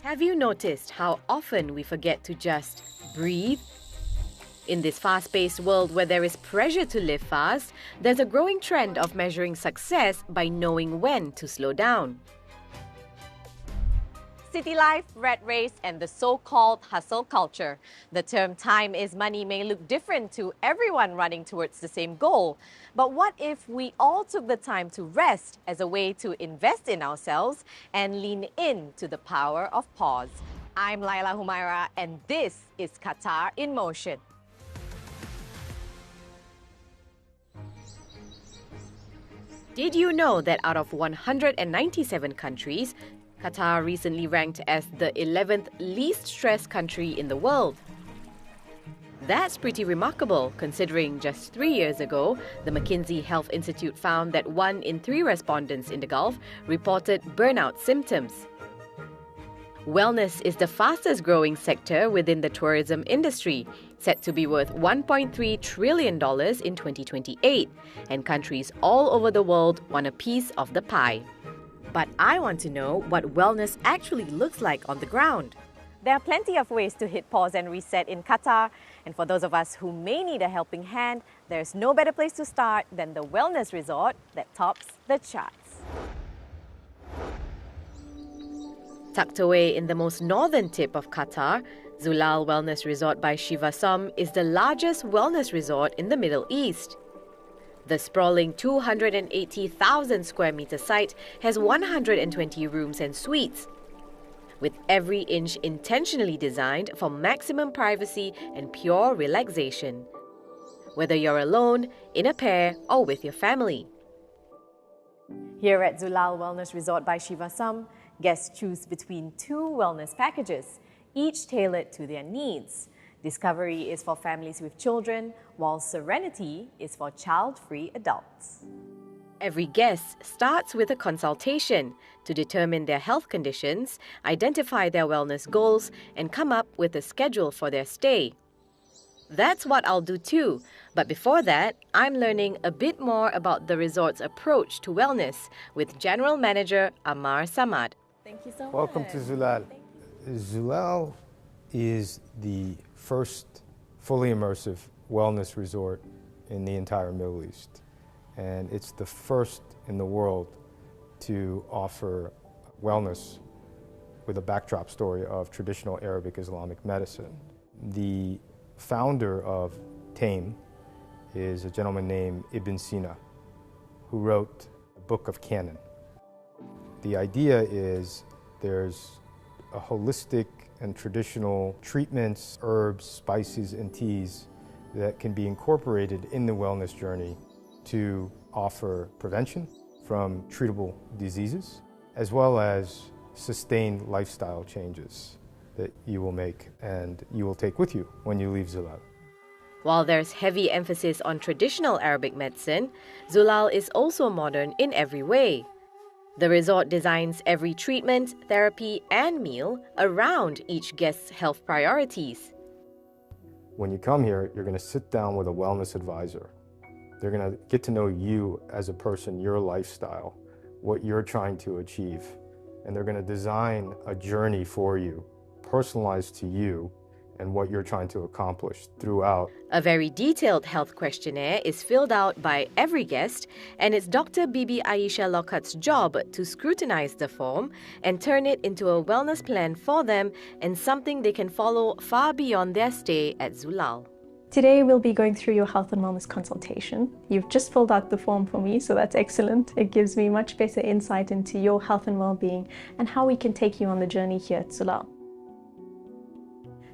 Have you noticed how often we forget to just breathe? In this fast-paced world where there is pressure to live fast, there's a growing trend of measuring success by knowing when to slow down. City life, rat race, and the so-called hustle culture. The term time is money may look different to everyone running towards the same goal. But what if we all took the time to rest as a way to invest in ourselves and lean in to the power of pause? I'm Lila Humaira, and this is Qatar in Motion. Did you know that out of 197 countries, Qatar recently ranked as the 11th least stressed country in the world? That's pretty remarkable, considering just 3 years ago, the McKinsey Health Institute found that 1 in 3 respondents in the Gulf reported burnout symptoms. Wellness is the fastest growing sector within the tourism industry, set to be worth $1.3 trillion in 2028, and countries all over the world want a piece of the pie. But I want to know what wellness actually looks like on the ground. There are plenty of ways to hit pause and reset in Qatar, and for those of us who may need a helping hand, there's no better place to start than the wellness resort that tops the charts. Tucked away in the most northern tip of Qatar, Zalal Wellness Resort by Shiva Som is the largest wellness resort in the Middle East. The sprawling 280,000 square meter site has 120 rooms and suites, with every inch intentionally designed for maximum privacy and pure relaxation, whether you're alone, in a pair, or with your family. Here at Zalal Wellness Resort by Shiva Som, guests choose between 2 wellness packages, each tailored to their needs. Discovery is for families with children, while Serenity is for child-free adults. Every guest starts with a consultation to determine their health conditions, identify their wellness goals, and come up with a schedule for their stay. That's what I'll do too, but before that, I'm learning a bit more about the resort's approach to wellness with General Manager Ammar Samad. Thank you so much. Welcome to Zalal. Zalal is the first fully immersive wellness resort in the entire Middle East. And it's the first in the world to offer wellness with a backdrop story of traditional Arabic Islamic medicine. The founder of TAME is a gentleman named Ibn Sina, who wrote a book of canon. The idea is there's a holistic and traditional treatments, herbs, spices, and teas that can be incorporated in the wellness journey to offer prevention from treatable diseases, as well as sustained lifestyle changes that you will make and you will take with you when you leave Zalal. While there's heavy emphasis on traditional Arabic medicine, Zalal is also modern in every way. The resort designs every treatment, therapy, and meal around each guest's health priorities. When you come here, you're going to sit down with a wellness advisor. They're going to get to know you as a person, your lifestyle, what you're trying to achieve. And they're going to design a journey for you, personalized to you and what you're trying to accomplish throughout. A very detailed health questionnaire is filled out by every guest, and it's Dr. Bibi Aisha Lockhart's job to scrutinize the form and turn it into a wellness plan for them and something they can follow far beyond their stay at Zalal. Today we'll be going through your health and wellness consultation. You've just filled out the form for me, so that's excellent. It gives me much better insight into your health and well-being and how we can take you on the journey here at Zalal.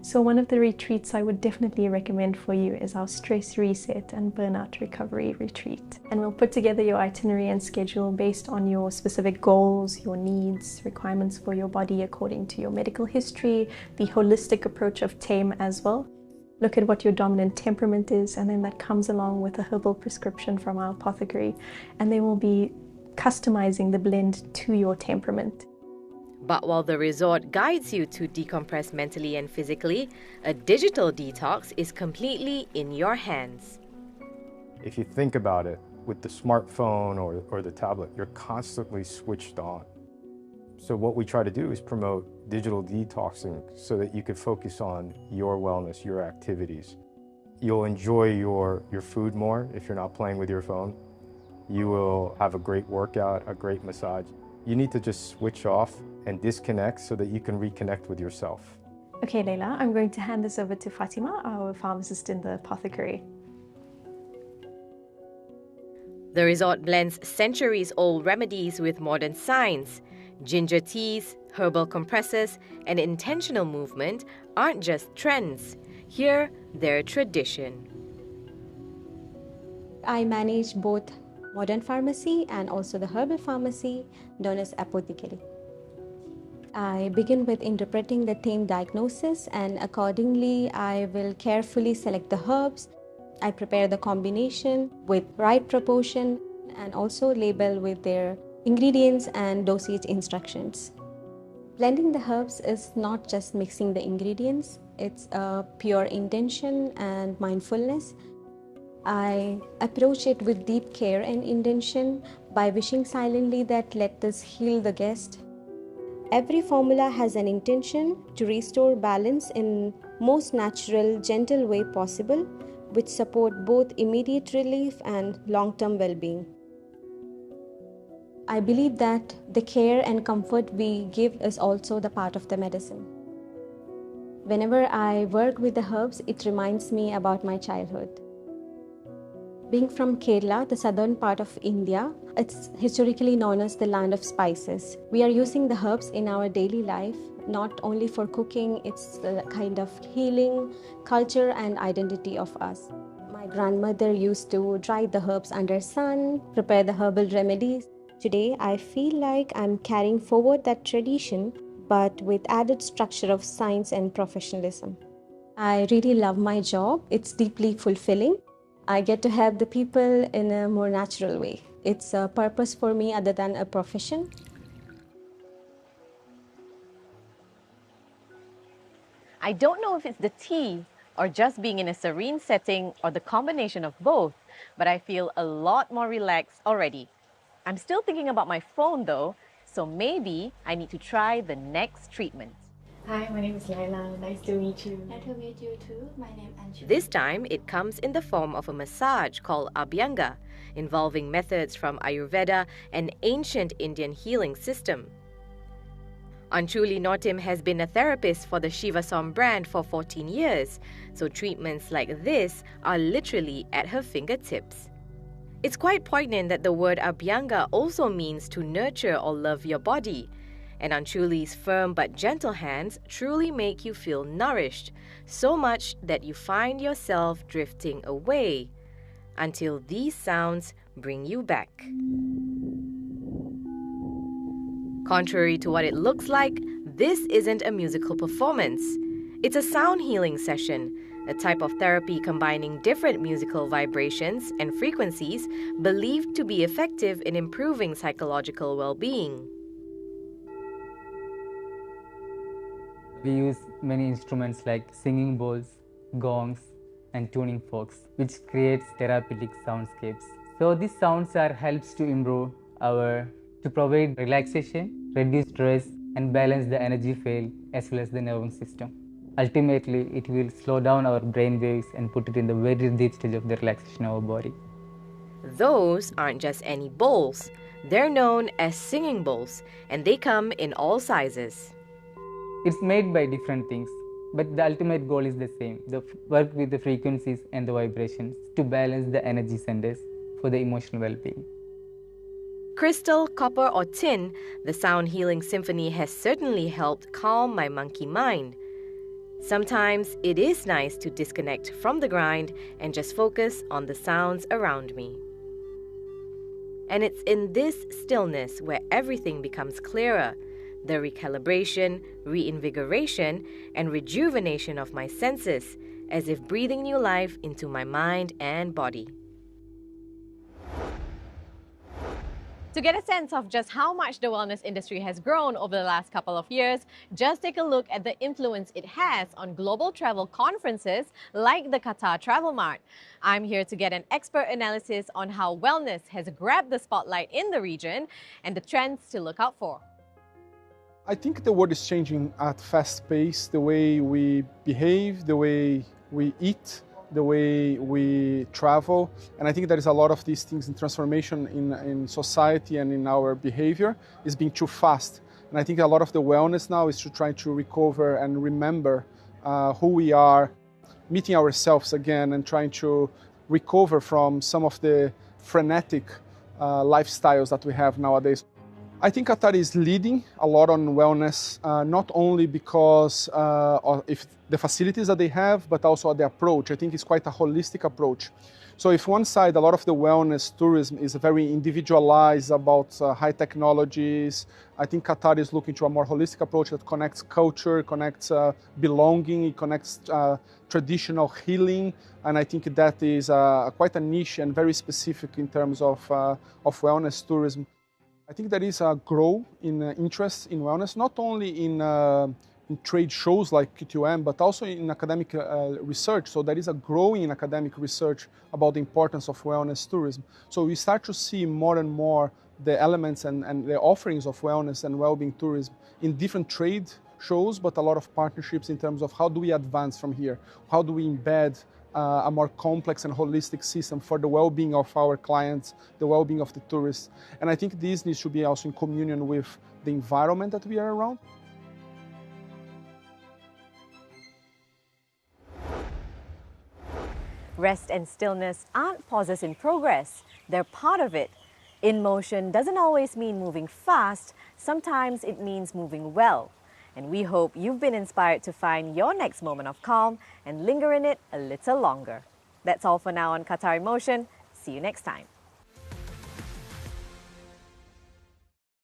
So one of the retreats I would definitely recommend for you is our stress reset and burnout recovery retreat. And we'll put together your itinerary and schedule based on your specific goals, your needs, requirements for your body according to your medical history, the holistic approach of TAME as well. Look at what your dominant temperament is, and then that comes along with a herbal prescription from our apothecary, and they will be customizing the blend to your temperament. But while the resort guides you to decompress mentally and physically, a digital detox is completely in your hands. If you think about it, with the smartphone or the tablet, you're constantly switched on. So what we try to do is promote digital detoxing so that you could focus on your wellness, your activities. You'll enjoy your food more if you're not playing with your phone. You will have a great workout, a great massage. You need to just switch off and disconnect so that you can reconnect with yourself. Okay, Leila, I'm going to hand this over to Fatima, our pharmacist in the apothecary. The resort blends centuries-old remedies with modern science. Ginger teas, herbal compressors, and intentional movement aren't just trends. Here, they're tradition. I manage both modern pharmacy and also the herbal pharmacy known as apothecary. I begin with interpreting the theme diagnosis, and accordingly I will carefully select the herbs. I prepare the combination with right proportion and also label with their ingredients and dosage instructions. Blending the herbs is not just mixing the ingredients, it's a pure intention and mindfulness. I approach it with deep care and intention by wishing silently that let this heal the guest. Every formula has an intention to restore balance in most natural, gentle way possible, which support both immediate relief and long-term well-being. I believe that the care and comfort we give is also the part of the medicine. Whenever I work with the herbs, it reminds me about my childhood. Being from Kerala, the southern part of India, it's historically known as the land of spices. We are using the herbs in our daily life, not only for cooking, it's a kind of healing, culture and identity of us. My grandmother used to dry the herbs under sun, prepare the herbal remedies. Today, I feel like I'm carrying forward that tradition, but with added structure of science and professionalism. I really love my job. It's deeply fulfilling. I get to help the people in a more natural way. It's a purpose for me other than a profession. I don't know if it's the tea or just being in a serene setting or the combination of both, but I feel a lot more relaxed already. I'm still thinking about my phone though, so maybe I need to try the next treatment. Hi, my name is Lila. Nice to meet you. Nice to meet you too. My name is Anju. This time, it comes in the form of a massage called Abhyanga, involving methods from Ayurveda, an ancient Indian healing system. Anchuli Notim has been a therapist for the Shivasom brand for 14 years, so treatments like this are literally at her fingertips. It's quite poignant that the word Abhyanga also means to nurture or love your body. And Anchuli's firm but gentle hands truly make you feel nourished, so much that you find yourself drifting away, until these sounds bring you back. Contrary to what it looks like, this isn't a musical performance. It's a sound healing session, a type of therapy combining different musical vibrations and frequencies believed to be effective in improving psychological well-being. We use many instruments like singing bowls, gongs, and tuning forks, which creates therapeutic soundscapes. So these sounds are helps to improve to provide relaxation, reduce stress, and balance the energy field as well as the nervous system. Ultimately, it will slow down our brain waves and put it in the very deep stage of the relaxation of our body. Those aren't just any bowls. They're known as singing bowls, and they come in all sizes. It's made by different things, but the ultimate goal is the same, the work with the frequencies and the vibrations to balance the energy centers for the emotional well-being. Crystal, copper or tin, the sound healing symphony has certainly helped calm my monkey mind. Sometimes it is nice to disconnect from the grind and just focus on the sounds around me. And it's in this stillness where everything becomes clearer. The recalibration, reinvigoration, and rejuvenation of my senses, as if breathing new life into my mind and body. To get a sense of just how much the wellness industry has grown over the last couple of years, just take a look at the influence it has on global travel conferences like the Qatar Travel Mart. I'm here to get an expert analysis on how wellness has grabbed the spotlight in the region and the trends to look out for. I think the world is changing at fast pace, the way we behave, the way we eat, the way we travel. And I think there is a lot of these things in transformation in society and in our behavior is being too fast. And I think a lot of the wellness now is to try to recover and remember who we are, meeting ourselves again and trying to recover from some of the frenetic lifestyles that we have nowadays. I think Qatar is leading a lot on wellness, not only because of the facilities that they have, but also the approach. I think it's quite a holistic approach. So if one side, a lot of the wellness tourism is very individualized about high technologies, I think Qatar is looking to a more holistic approach that connects culture, connects belonging, it connects traditional healing, and I think that is quite a niche and very specific in terms of wellness tourism. I think there is a growth in interest in wellness, not only in trade shows like QTM, but also in academic research. So there is a growing academic research about the importance of wellness tourism. So we start to see more and more the elements and the offerings of wellness and well-being tourism in different trade shows, but a lot of partnerships in terms of how do we advance from here? How do we embed a more complex and holistic system for the well-being of our clients, the well-being of the tourists. And I think this needs to be also in communion with the environment that we are around. Rest and stillness aren't pauses in progress, they're part of it. In motion doesn't always mean moving fast, sometimes it means moving well. And we hope you've been inspired to find your next moment of calm and linger in it a little longer. That's all for now on Qatar in Motion. See you next time.